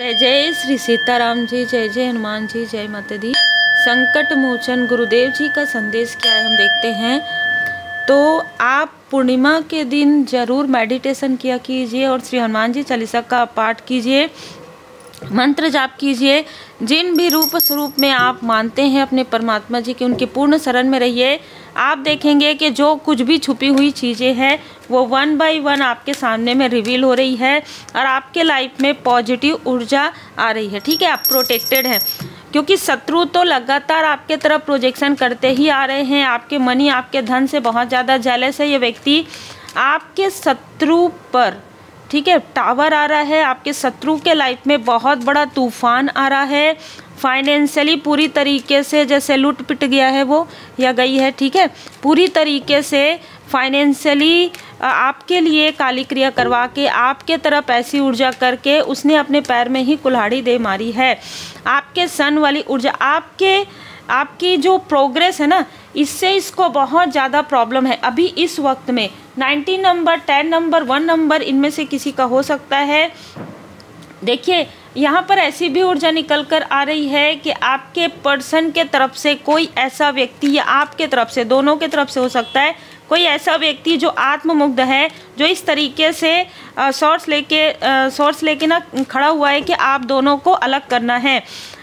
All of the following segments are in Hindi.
जय जय श्री सीताराम जी, जय जय हनुमान जी, जय माता दी। संकट मोचन गुरुदेव जी का संदेश क्या है हम देखते हैं। तो आप पूर्णिमा के दिन जरूर मेडिटेशन किया कीजिए और श्री हनुमान जी चालीसा का पाठ कीजिए, मंत्र जाप कीजिए। जिन भी रूप स्वरूप में आप मानते हैं अपने परमात्मा जी के, उनके पूर्ण शरण में रहिए। आप देखेंगे कि जो कुछ भी छुपी हुई चीज़ें हैं वो वन बाय वन आपके सामने में रिवील हो रही है और आपके लाइफ में पॉजिटिव ऊर्जा आ रही है। ठीक है, आप प्रोटेक्टेड हैं, क्योंकि शत्रु तो लगातार आपके तरफ प्रोजेक्शन करते ही आ रहे हैं। आपके मनी, आपके धन से बहुत ज़्यादा जेलस है ये व्यक्ति। आपके शत्रु पर, ठीक है, टावर आ रहा है। आपके शत्रु के लाइफ में बहुत बड़ा तूफान आ रहा है। फाइनेंशियली पूरी तरीके से जैसे लूट पिट गया है वो या गई है, ठीक है, पूरी तरीके से फाइनेंशियली आपके लिए काली क्रिया करवा के आपके तरफ ऐसी ऊर्जा करके उसने अपने पैर में ही कुल्हाड़ी दे मारी है। आपके सन वाली ऊर्जा, आपकी जो प्रोग्रेस है ना, इससे इसको बहुत ज़्यादा प्रॉब्लम है अभी इस वक्त में। 19 नंबर, 10 नंबर, 1 नंबर, इनमें से किसी का हो सकता है। देखिए यहाँ पर ऐसी भी ऊर्जा निकल कर आ रही है कि आपके पर्सन के तरफ से कोई ऐसा व्यक्ति, या आपके तरफ से, दोनों के तरफ से हो सकता है, कोई ऐसा व्यक्ति जो आत्ममुग्ध है, जो इस तरीके से सोर्स लेके ना खड़ा हुआ है कि आप दोनों को अलग करना है।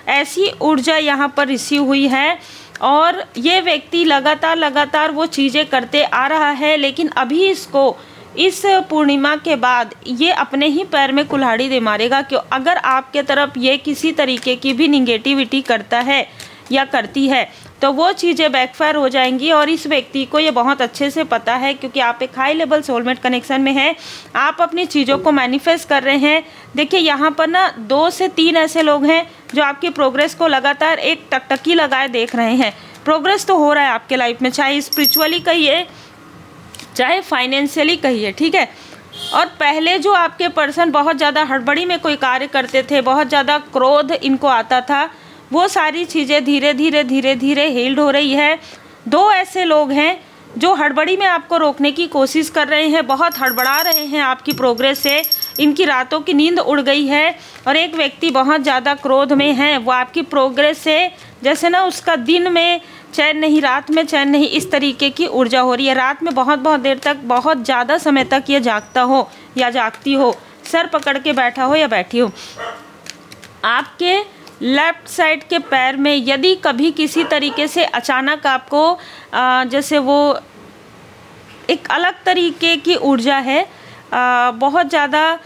ऐसी ऊर्जा यहाँ पर रिसीव हुई है और ये व्यक्ति लगातार वो चीज़ें करते आ रहा है, लेकिन अभी इसको इस पूर्णिमा के बाद ये अपने ही पैर में कुल्हाड़ी दे मारेगा। क्यों? अगर आपके तरफ ये किसी तरीके की भी निगेटिविटी करता है या करती है तो वो चीज़ें बैकफायर हो जाएंगी। और इस व्यक्ति को ये बहुत अच्छे से पता है, क्योंकि आप एक हाई लेवल सोलमेट कनेक्शन में हैं। आप अपनी चीज़ों को मैनिफेस्ट कर रहे हैं। देखिए यहाँ पर ना 2 से 3 ऐसे लोग हैं जो आपकी प्रोग्रेस को लगातार एक टकटकी लगाए देख रहे हैं। प्रोग्रेस तो हो रहा है आपके लाइफ में, चाहे स्पिरिचुअली कहिए चाहे फाइनेंशियली कहिए, ठीक है। और पहले जो आपके पर्सन बहुत ज़्यादा हड़बड़ी में कोई कार्य करते थे, बहुत ज़्यादा क्रोध इनको आता था, वो सारी चीज़ें धीरे धीरे हील्ड हो रही है। 2 ऐसे लोग हैं जो हड़बड़ी में आपको रोकने की कोशिश कर रहे हैं, बहुत हड़बड़ा रहे हैं आपकी प्रोग्रेस से, इनकी रातों की नींद उड़ गई है। और एक व्यक्ति बहुत ज़्यादा क्रोध में है, वो आपकी प्रोग्रेस से जैसे ना उसका दिन में चैन नहीं, रात में चैन नहीं, इस तरीके की ऊर्जा हो रही है। रात में बहुत देर तक, बहुत ज़्यादा समय तक ये जागता हो या जागती हो, सर पकड़ के बैठा हो या बैठी हो। आपके लेफ्ट साइड के पैर में यदि कभी किसी तरीके से अचानक आपको जैसे वो एक अलग तरीके की ऊर्जा है, बहुत ज़्यादा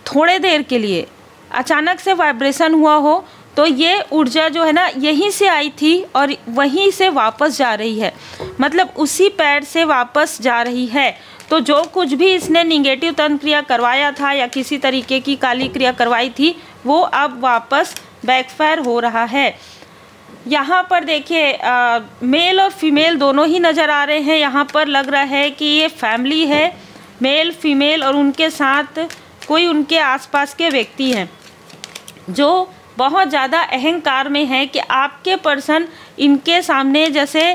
थोड़े देर के लिए अचानक से वाइब्रेशन हुआ हो, तो ये ऊर्जा जो है ना यहीं से आई थी और वहीं से वापस जा रही है, मतलब उसी पैर से वापस जा रही है। तो जो कुछ भी इसने निगेटिव तंत्र क्रिया करवाया था या किसी तरीके की काली क्रिया करवाई थी, वो अब वापस बैकफायर हो रहा है। यहाँ पर देखिए मेल और फीमेल दोनों ही नज़र आ रहे हैं। यहाँ पर लग रहा है कि ये फैमिली है, मेल फीमेल, और उनके साथ कोई उनके आसपास के व्यक्ति हैं जो बहुत ज़्यादा अहंकार में है कि आपके पर्सन इनके सामने जैसे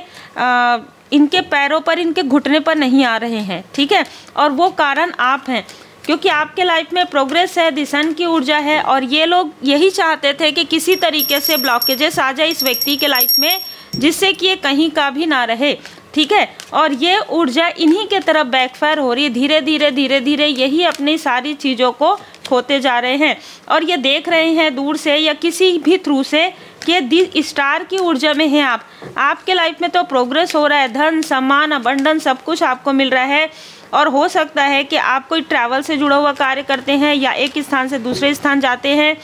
इनके पैरों पर, इनके घुटने पर नहीं आ रहे हैं, ठीक है। और वो कारण आप हैं, क्योंकि आपके लाइफ में प्रोग्रेस है, दिशन की ऊर्जा है, और ये लोग यही चाहते थे कि किसी तरीके से ब्लॉकेजेस आ जाए इस व्यक्ति के लाइफ में, जिससे कि ये कहीं का भी ना रहे, ठीक है। और ये ऊर्जा इन्हीं के तरफ बैकफायर हो रही है। धीरे धीरे यही अपनी सारी चीज़ों को खोते जा रहे हैं और ये देख रहे हैं दूर से या किसी भी थ्रू से कि स्टार की ऊर्जा में हैं आप। आपके लाइफ में तो प्रोग्रेस हो रहा है, धन सम्मान अबंडन सब कुछ आपको मिल रहा है। और हो सकता है कि आप कोई ट्रैवल से जुड़ा हुआ कार्य करते हैं या एक स्थान से दूसरे स्थान जाते हैं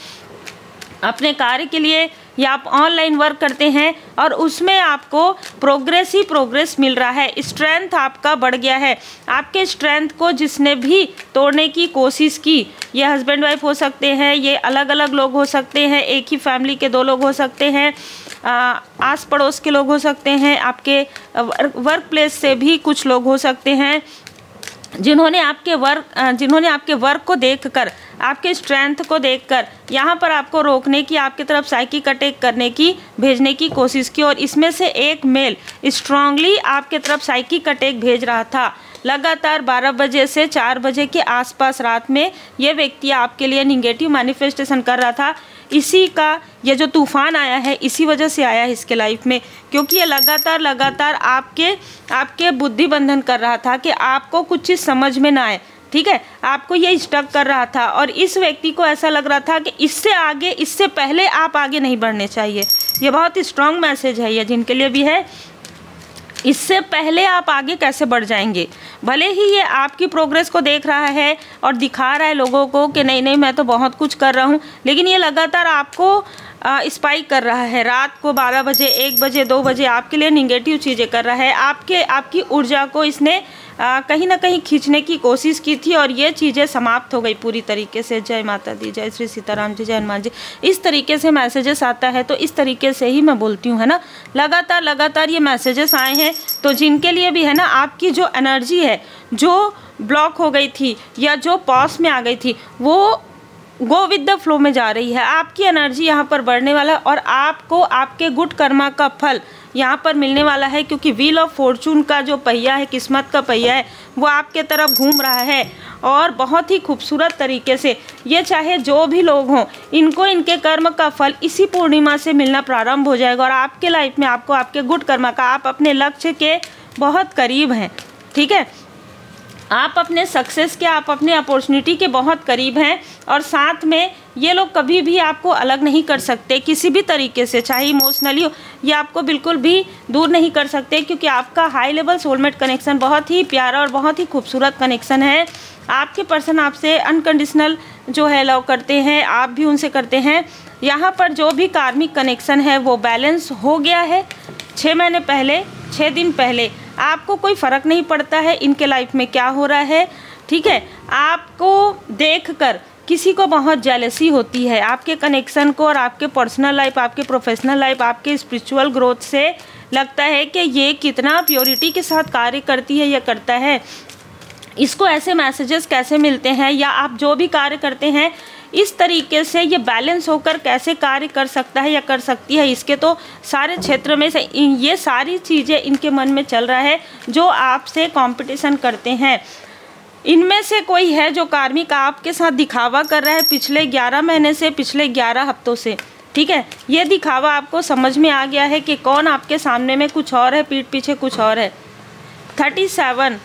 अपने कार्य के लिए, या आप ऑनलाइन वर्क करते हैं और उसमें आपको प्रोग्रेस ही प्रोग्रेस मिल रहा है। स्ट्रेंथ आपका बढ़ गया है। आपके स्ट्रेंथ को जिसने भी तोड़ने की कोशिश की, ये हस्बैंड वाइफ हो सकते हैं, ये अलग अलग लोग हो सकते हैं, एक ही फैमिली के 2 लोग हो सकते हैं, आस पड़ोस के लोग हो सकते हैं, आपके वर्क प्लेस से भी कुछ लोग हो सकते हैं, जिन्होंने आपके वर्क को देखकर, आपके स्ट्रेंथ को देखकर यहाँ पर आपको रोकने की, आपकी तरफ साइकिक अटैक करने की, भेजने की कोशिश की। और इसमें से एक मेल स्ट्रांगली आपके तरफ साइकिक अटैक भेज रहा था, लगातार 12 बजे से 4 बजे के आसपास रात में ये व्यक्ति आपके लिए निगेटिव मैनिफेस्टेशन कर रहा था। इसी का ये जो तूफान आया है इसी वजह से आया है इसके लाइफ में, क्योंकि ये लगातार आपके बुद्धि बंधन कर रहा था कि आपको कुछ चीज़ समझ में ना आए, ठीक है, आपको ये स्टक कर रहा था। और इस व्यक्ति को ऐसा लग रहा था कि इससे आगे, इससे पहले आप आगे नहीं बढ़ने चाहिए। ये बहुत ही स्ट्रॉन्ग मैसेज है, ये जिनके लिए भी है, इससे पहले आप आगे कैसे बढ़ जाएंगे। भले ही ये आपकी प्रोग्रेस को देख रहा है और दिखा रहा है लोगों को कि नहीं मैं तो बहुत कुछ कर रहा हूँ, लेकिन ये लगातार आपको स्पाइक कर रहा है। रात को 12 बजे, 1 बजे, 2 बजे आपके लिए निगेटिव चीज़ें कर रहा है। आपकी ऊर्जा को इसने कहीं ना कहीं खींचने की कोशिश की थी और ये चीज़ें समाप्त हो गई पूरी तरीके से। जय माता दी, जय श्री सीताराम जी, जय हनुमान जी। इस तरीके से मैसेजेस आता है तो इस तरीके से ही मैं बोलती हूँ, है ना। लगातार ये मैसेजेस आए हैं, तो जिनके लिए भी है ना, आपकी जो एनर्जी है जो ब्लॉक हो गई थी या जो पॉज में आ गई थी, वो गो विद द फ्लो में जा रही है। आपकी एनर्जी यहाँ पर बढ़ने वाला है और आपको आपके गुड कर्मा का फल यहाँ पर मिलने वाला है, क्योंकि व्हील ऑफ फॉर्चून का जो पहिया है, किस्मत का पहिया है, वो आपके तरफ घूम रहा है और बहुत ही खूबसूरत तरीके से। ये चाहे जो भी लोग हों, इनको इनके कर्म का फल इसी पूर्णिमा से मिलना प्रारंभ हो जाएगा और आपके लाइफ में आपको आपके गुड कर्मा का, आप अपने लक्ष्य के बहुत करीब हैं, ठीक है, आप अपने सक्सेस के, आप अपने अपॉर्चुनिटी के बहुत करीब हैं। और साथ में ये लोग कभी भी आपको अलग नहीं कर सकते किसी भी तरीके से, चाहे इमोशनली हो, ये आपको बिल्कुल भी दूर नहीं कर सकते, क्योंकि आपका हाई लेवल सोलमेट कनेक्शन बहुत ही प्यारा और बहुत ही खूबसूरत कनेक्शन है। आपके पर्सन आपसे अनकंडीशनल जो है लव करते हैं, आप भी उनसे करते हैं। यहाँ पर जो भी कार्मिक कनेक्शन है वो बैलेंस हो गया है 6 महीने पहले, 6 दिन पहले। आपको कोई फ़र्क नहीं पड़ता है इनके लाइफ में क्या हो रहा है, ठीक है। आपको देखकर किसी को बहुत जेलसी होती है आपके कनेक्शन को और आपके पर्सनल लाइफ, आपके प्रोफेशनल लाइफ, आपके स्पिरिचुअल ग्रोथ से। लगता है कि ये कितना प्योरिटी के साथ कार्य करती है या करता है, इसको ऐसे मैसेजेस कैसे मिलते हैं, या आप जो भी कार्य करते हैं इस तरीके से ये बैलेंस होकर कैसे कार्य कर सकता है या कर सकती है। इसके तो सारे क्षेत्र में से ये सारी चीज़ें इनके मन में चल रहा है जो आपसे कंपटीशन करते हैं। इनमें से कोई है जो कार्मिक आपके साथ दिखावा कर रहा है पिछले 11 महीने से, पिछले 11 हफ्तों से, ठीक है। ये दिखावा आपको समझ में आ गया है कि कौन आपके सामने में कुछ और है, पीठ पीछे कुछ और है। 37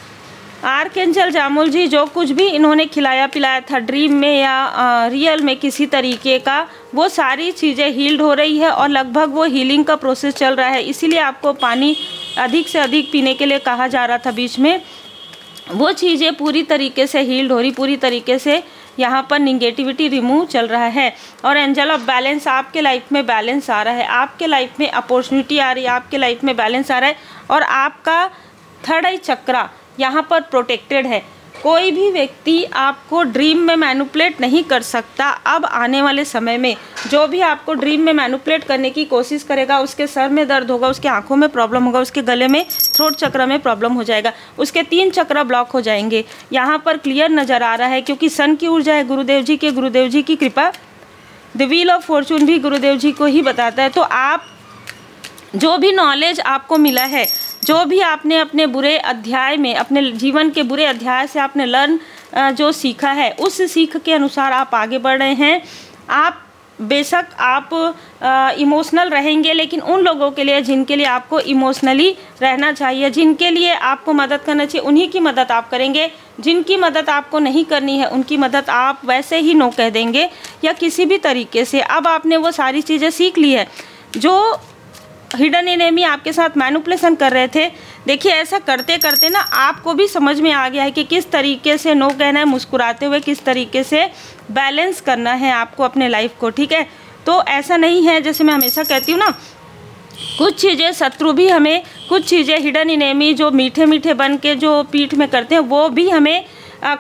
आर्कएंजल जामुल जी, जो कुछ भी इन्होंने खिलाया पिलाया था ड्रीम में या रियल में किसी तरीके का, वो सारी चीज़ें हील्ड हो रही है और लगभग वो हीलिंग का प्रोसेस चल रहा है। इसीलिए आपको पानी अधिक से अधिक पीने के लिए कहा जा रहा था बीच में। वो चीज़ें पूरी तरीके से हील्ड हो रही, पूरी तरीके से यहाँ पर निगेटिविटी रिमूव चल रहा है। और एंजल ऑफ बैलेंस, आपके लाइफ में बैलेंस आ रहा है, आपके लाइफ में अपॉर्चुनिटी आ रही है, आपके लाइफ में बैलेंस आ रहा है और आपका थर्ड आई चक्रा यहाँ पर प्रोटेक्टेड है। कोई भी व्यक्ति आपको ड्रीम में मैनिपुलेट नहीं कर सकता। अब आने वाले समय में जो भी आपको ड्रीम में मैनिपुलेट करने की कोशिश करेगा, उसके सर में दर्द होगा, उसके आंखों में प्रॉब्लम होगा, उसके गले में, थ्रोट चक्र में प्रॉब्लम हो जाएगा, उसके 3 चक्र ब्लॉक हो जाएंगे। यहाँ पर क्लियर नज़र आ रहा है, क्योंकि सन की ऊर्जा है गुरुदेव जी की कृपा। द व्हील ऑफ फॉर्चून भी गुरुदेव जी को ही बताता है। तो आप जो भी नॉलेज आपको मिला है, जो भी आपने अपने बुरे अध्याय में, अपने जीवन के बुरे अध्याय से आपने जो सीखा है, उस सीख के अनुसार आप आगे बढ़ रहे हैं। आप बेशक आप इमोशनल रहेंगे, लेकिन उन लोगों के लिए जिनके लिए आपको इमोशनली रहना चाहिए, जिनके लिए आपको मदद करना चाहिए, उन्हीं की मदद आप करेंगे। जिनकी मदद आपको नहीं करनी है, उनकी मदद आप वैसे ही नो कह देंगे या किसी भी तरीके से। अब आपने वो सारी चीज़ें सीख ली है। जो हिडन एनिमी आपके साथ मैनिपुलेशन कर रहे थे, देखिए ऐसा करते करते ना आपको भी समझ में आ गया है कि किस तरीके से नो कहना है, मुस्कुराते हुए किस तरीके से बैलेंस करना है आपको अपने लाइफ को, ठीक है। तो ऐसा नहीं है, जैसे मैं हमेशा कहती हूँ ना, कुछ चीज़ें शत्रु भी हमें, कुछ चीज़ें हिडन एनिमी जो मीठे मीठे बन के जो पीठ में करते हैं, वो भी हमें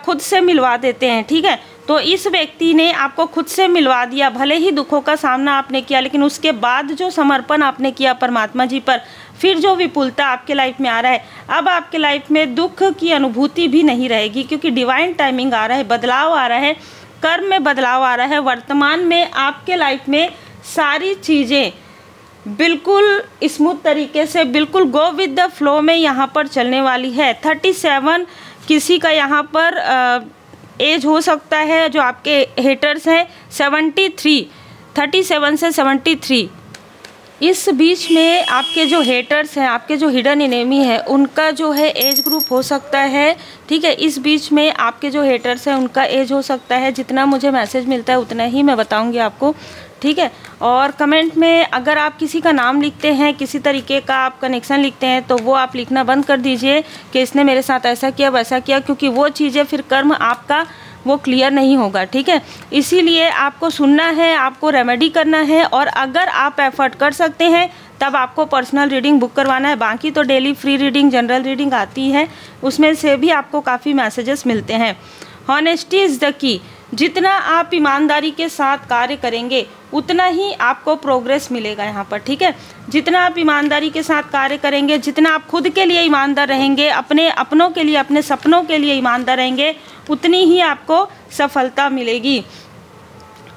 खुद से मिलवा देते हैं, ठीक है। तो इस व्यक्ति ने आपको खुद से मिलवा दिया। भले ही दुखों का सामना आपने किया, लेकिन उसके बाद जो समर्पण आपने किया परमात्मा जी पर, फिर जो विपुलता आपके लाइफ में आ रहा है, अब आपके लाइफ में दुख की अनुभूति भी नहीं रहेगी, क्योंकि डिवाइन टाइमिंग आ रहा है, बदलाव आ रहा है, कर्म में बदलाव आ रहा है। वर्तमान में आपके लाइफ में सारी चीज़ें बिल्कुल स्मूथ तरीके से, बिल्कुल गो विद द फ्लो में यहाँ पर चलने वाली है। 37 किसी का यहाँ पर एज हो सकता है, जो आपके हेटर्स हैं 37 से 73, इस बीच में आपके जो हेटर्स हैं, आपके जो हिडन एनिमी है, उनका जो है एज ग्रुप हो सकता है। ठीक है, इस बीच में आपके जो हेटर्स हैं उनका एज हो सकता है। जितना मुझे मैसेज मिलता है उतना ही मैं बताऊंगी आपको। ठीक है, और कमेंट में अगर आप किसी का नाम लिखते हैं, किसी तरीके का आप कनेक्शन लिखते हैं, तो वो आप लिखना बंद कर दीजिए कि इसने मेरे साथ ऐसा किया वैसा किया, क्योंकि वो चीज़ें फिर कर्म आपका वो क्लियर नहीं होगा। ठीक है, इसीलिए आपको सुनना है, आपको रेमेडी करना है, और अगर आप एफर्ट कर सकते हैं तब आपको पर्सनल रीडिंग बुक करवाना है। बाकी तो daily free reading, general reading आती है, उसमें से भी आपको काफ़ी मैसेजेस मिलते हैं। Honesty is the key. जितना आप ईमानदारी के साथ कार्य करेंगे उतना ही आपको प्रोग्रेस मिलेगा यहाँ पर। ठीक है, जितना आप ईमानदारी के साथ कार्य करेंगे, जितना आप खुद के लिए ईमानदार रहेंगे, अपने अपनों के लिए, अपने सपनों के लिए ईमानदार रहेंगे, उतनी ही आपको सफलता मिलेगी।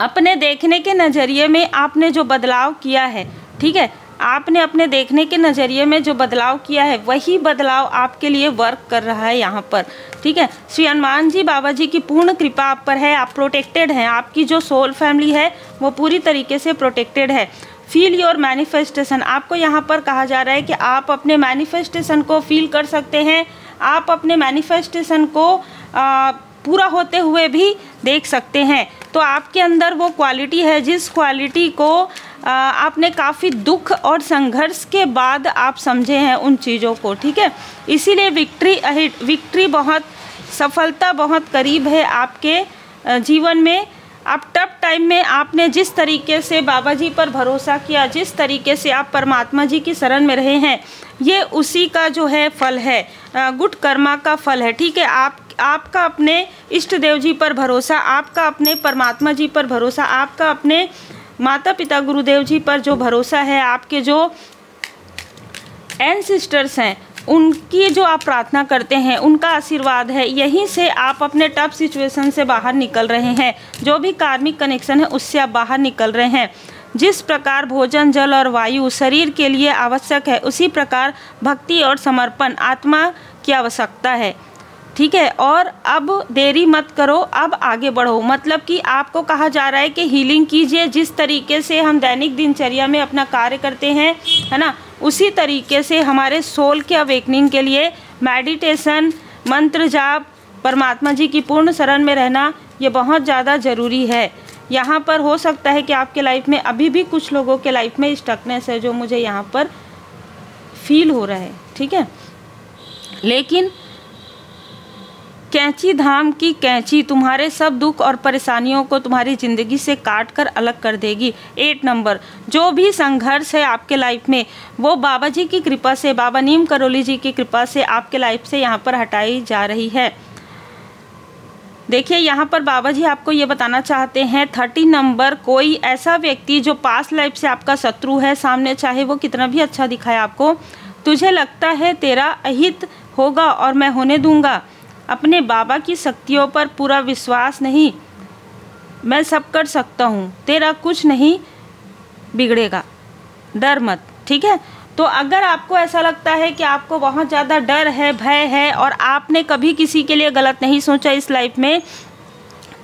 अपने देखने के नज़रिए में आपने जो बदलाव किया है, ठीक है, आपने अपने देखने के नज़रिए में जो बदलाव किया है, वही बदलाव आपके लिए वर्क कर रहा है यहाँ पर। ठीक है, श्री हनुमान जी बाबा जी की पूर्ण कृपा आप पर है, आप प्रोटेक्टेड हैं, आपकी जो सोल फैमिली है वो पूरी तरीके से प्रोटेक्टेड है। फील योर मैनिफेस्टेशन, आपको यहाँ पर कहा जा रहा है कि आप अपने मैनिफेस्टेशन को फील कर सकते हैं, आप अपने मैनिफेस्टेशन को पूरा होते हुए भी देख सकते हैं। तो आपके अंदर वो क्वालिटी है जिस क्वालिटी को आपने काफ़ी दुख और संघर्ष के बाद आप समझे हैं उन चीज़ों को। ठीक है, इसीलिए विक्ट्री बहुत, सफलता बहुत करीब है आपके जीवन में। आप टफ टाइम में आपने जिस तरीके से बाबा जी पर भरोसा किया, जिस तरीके से आप परमात्मा जी की शरण में रहे हैं, ये उसी का जो है फल है, गुड कर्मा का फल है। ठीक है, आपका अपने इष्ट देव जी पर भरोसा, आपका अपने परमात्मा जी पर भरोसा, आपका अपने माता पिता गुरुदेव जी पर जो भरोसा है, आपके जो एंसेस्टर्स हैं उनकी जो आप प्रार्थना करते हैं, उनका आशीर्वाद है, यहीं से आप अपने टफ सिचुएशन से बाहर निकल रहे हैं। जो भी कार्मिक कनेक्शन है उससे आप बाहर निकल रहे हैं। जिस प्रकार भोजन, जल और वायु शरीर के लिए आवश्यक है, उसी प्रकार भक्ति और समर्पण आत्मा की आवश्यकता है। ठीक है, और अब देरी मत करो, अब आगे बढ़ो। मतलब कि आपको कहा जा रहा है कि हीलिंग कीजिए। जिस तरीके से हम दैनिक दिनचर्या में अपना कार्य करते हैं, है ना, उसी तरीके से हमारे सोल के अवेकनिंग के लिए मेडिटेशन, मंत्र जाप, परमात्मा जी की पूर्ण शरण में रहना, ये बहुत ज़्यादा ज़रूरी है। यहाँ पर हो सकता है कि आपके लाइफ में अभी भी कुछ लोगों के लाइफ में स्टकनेस है, जो मुझे यहाँ पर फील हो रहा है। ठीक है, लेकिन कैंची धाम की कैंची तुम्हारे सब दुख और परेशानियों को तुम्हारी ज़िंदगी से काट कर अलग कर देगी। 8 नंबर, जो भी संघर्ष है आपके लाइफ में, वो बाबा जी की कृपा से, बाबा नीम करोली जी की कृपा से आपके लाइफ से यहाँ पर हटाई जा रही है। देखिए, यहाँ पर बाबा जी आपको ये बताना चाहते हैं 30 नंबर, कोई ऐसा व्यक्ति जो पास्ट लाइफ से आपका शत्रु है, सामने चाहे वो कितना भी अच्छा दिखाए आपको, तुझे लगता है तेरा अहित होगा और मैं होने दूंगा। अपने बाबा की शक्तियों पर पूरा विश्वास नहीं, मैं सब कर सकता हूँ, तेरा कुछ नहीं बिगड़ेगा, डर मत। ठीक है, तो अगर आपको ऐसा लगता है कि आपको बहुत ज़्यादा डर है, भय है, और आपने कभी किसी के लिए गलत नहीं सोचा इस लाइफ में,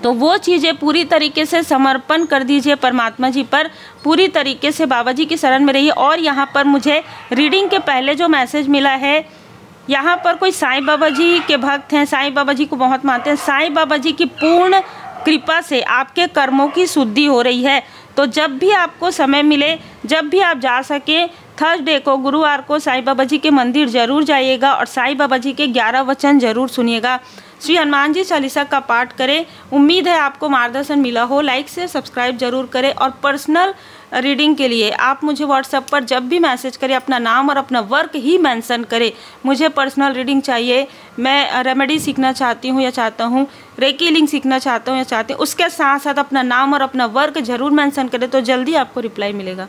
तो वो चीज़ें पूरी तरीके से समर्पण कर दीजिए परमात्मा जी पर, पूरी तरीके से बाबा जी की शरण में रहिए। और यहाँ पर मुझे रीडिंग के पहले जो मैसेज मिला है, यहाँ पर कोई साईं बाबा जी के भक्त हैं, साईं बाबा जी को बहुत मानते हैं, साईं बाबा जी की पूर्ण कृपा से आपके कर्मों की शुद्धि हो रही है। तो जब भी आपको समय मिले, जब भी आप जा सके, थर्सडे को, गुरुवार को साईं बाबा जी के मंदिर जरूर जाइएगा और साईं बाबा जी के 11 वचन जरूर सुनिएगा। श्री हनुमान जी चालीसा का पाठ करें। उम्मीद है आपको मार्गदर्शन मिला हो। लाइक से सब्सक्राइब जरूर करें, और पर्सनल रीडिंग के लिए आप मुझे व्हाट्सएप पर जब भी मैसेज करें अपना नाम और अपना वर्क ही मेंशन करें। मुझे पर्सनल रीडिंग चाहिए, मैं रेमेडी सीखना चाहती हूँ या चाहता हूँ, रेकी हीलिंग सीखना चाहता हूँ या चाहती हूँ, उसके साथ साथ अपना नाम और अपना वर्क जरूर मेंशन करें, तो जल्दी आपको रिप्लाई मिलेगा।